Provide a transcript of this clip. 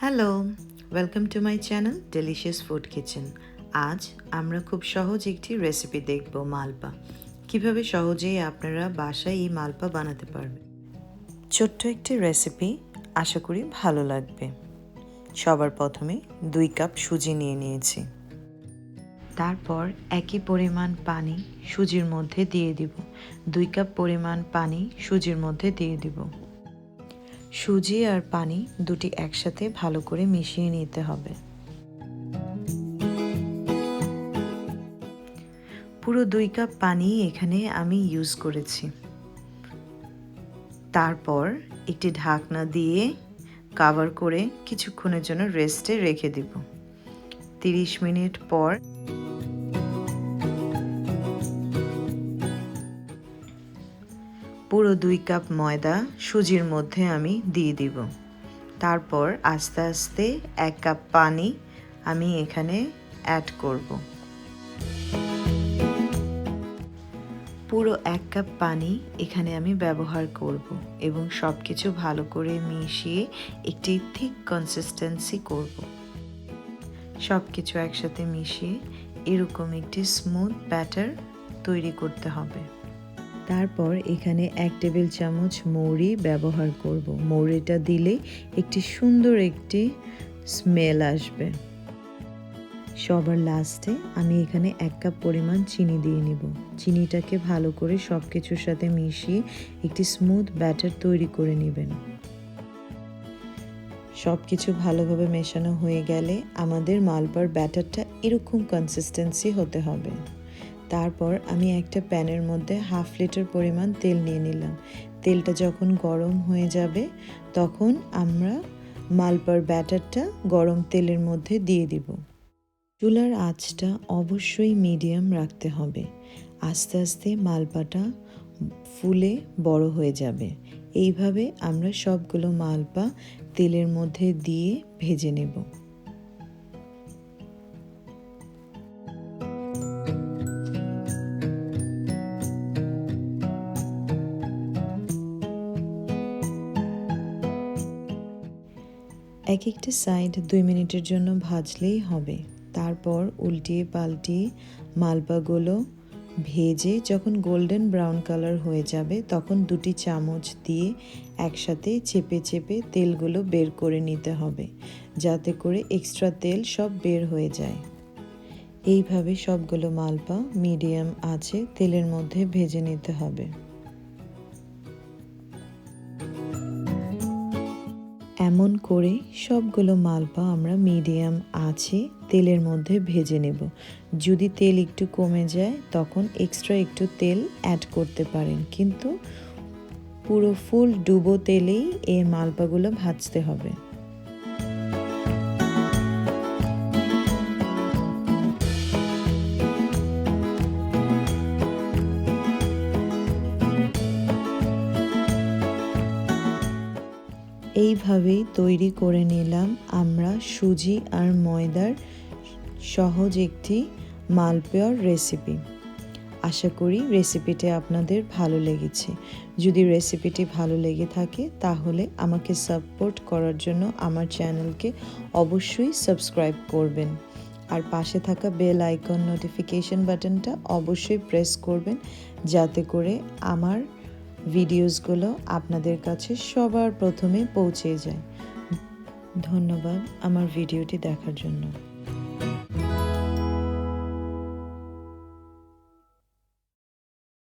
Hello, welcome to my channel delicious food kitchen. আজ আমরা খুব সহজ একটি রেসিপি দেখব মালপা। কিভাবে সহজেই আপনারা বাসায় এই মালপা বানাতে পারবেন। ছোট্ট একটি রেসিপি, আশা করি ভালো লাগবে। সবার প্রথমে 2 কাপ সুজি নিয়ে নিয়েছি। তারপর একই পরিমাণ পানি সুজির মধ্যে দিয়ে দিব। 2 কাপ পরিমাণ পানি সুজির মধ্যে দিয়ে দিব। সুজি আর পানি দুটি একসাথে ভালো করে মিশিয়ে নিতে হবে। পুরো 2 কাপ পানি এখানে আমি ইউজ করেছি। তারপর একটি ঢাকনা দিয়ে কভার করে কিছুক্ষণের জন্য রেস্টে রেখে দিব। 30 মিনিট পর পুরো 2 কাপ ময়দা সুজির মধ্যে আমি দিয়ে দিব। তারপর আস্তে আস্তে 1 কাপ পানি আমি এখানে অ্যাড করব। পুরো 1 কাপ পানি এখানে আমি ব্যবহার করব এবং সব কিছু ভালো করে মিশিয়ে একটি থিক কনসিস্টেন্সি করব। সব কিছু একসাথে মিশিয়ে এরকম একটি স্মুথ ব্যাটার তৈরি করতে হবে। তারপর এখানে 1 টেবিল চামচ মৌরি ব্যবহার করব। মৌরিটা দিলে একটি সুন্দর একটি স্মেল আসবে। সবার লাস্টে আমি এখানে 1 কাপ পরিমাণ চিনি দিয়ে নিব। চিনিটাকে ভালো করে সব কিছুর সাথে মিশিয়ে একটি স্মুথ ব্যাটার তৈরি করে নেবেন। সব কিছু ভালোভাবে মেশানো হয়ে গেলে আমাদের মালপার ব্যাটারটা এরকম কনসিস্টেন্সি হতে হবে। তারপর আমি একটা প্যানের মধ্যে 1/2 লিটার পরিমাণ তেল নিয়ে নিলাম। তেলটা যখন গরম হয়ে যাবে তখন আমরা মালপার ব্যাটারটা গরম তেলের মধ্যে দিয়ে দিব। চুলার আঁচটা অবশ্যই মিডিয়াম রাখতে হবে। আস্তে আস্তে মালপাটা ফুলে বড় হয়ে যাবে। এইভাবে আমরা সবগুলো মালপা তেলের মধ্যে দিয়ে ভেজে নেব। এক একটা সাইড 2 মিনিটের জন্য ভাজলেই হবে। তারপর উল্টিয়ে পাল্টিয়ে মালপাগুলো ভেজে যখন গোল্ডেন ব্রাউন কালার হয়ে যাবে তখন 2টি চামচ দিয়ে একসাথে চেপে চেপে তেলগুলো বের করে নিতে হবে, যাতে করে এক্সট্রা তেল সব বের হয়ে যায়। এইভাবে সবগুলো মালপা মিডিয়াম আঁচে তেলের মধ্যে ভেজে নিতে হবে। এমন করে সবগুলো মালপা আমরা মিডিয়াম আঁচে তেলের মধ্যে ভেজে নেব। যদি তেল একটু কমে যায় তখন এক্সট্রা একটু তেল অ্যাড করতে পারেন, কিন্তু পুরো ফুল ডুবো তেলেই এই মালপাগুলো ভাজতে হবে। এইভাবেই তৈরি করে নিলাম আমরা সুজি আর ময়দার সহজ একটি মালপোয়ার রেসিপি। আশা করি রেসিপিটি আপনাদের ভালো লেগেছে। যদি রেসিপিটি ভালো লেগে থাকে তাহলে আমাকে সাপোর্ট করার জন্য আমার চ্যানেলকে অবশ্যই সাবস্ক্রাইব করবেন। আর পাশে থাকা বেল আইকন নোটিফিকেশন বাটনটা অবশ্যই প্রেস করবেন, যাতে করে আমার ভিডিওসগুলো আপনাদের কাছে সবার প্রথমে পৌঁছে যায়। ধন্যবাদ আমার ভিডিওটি দেখার জন্য।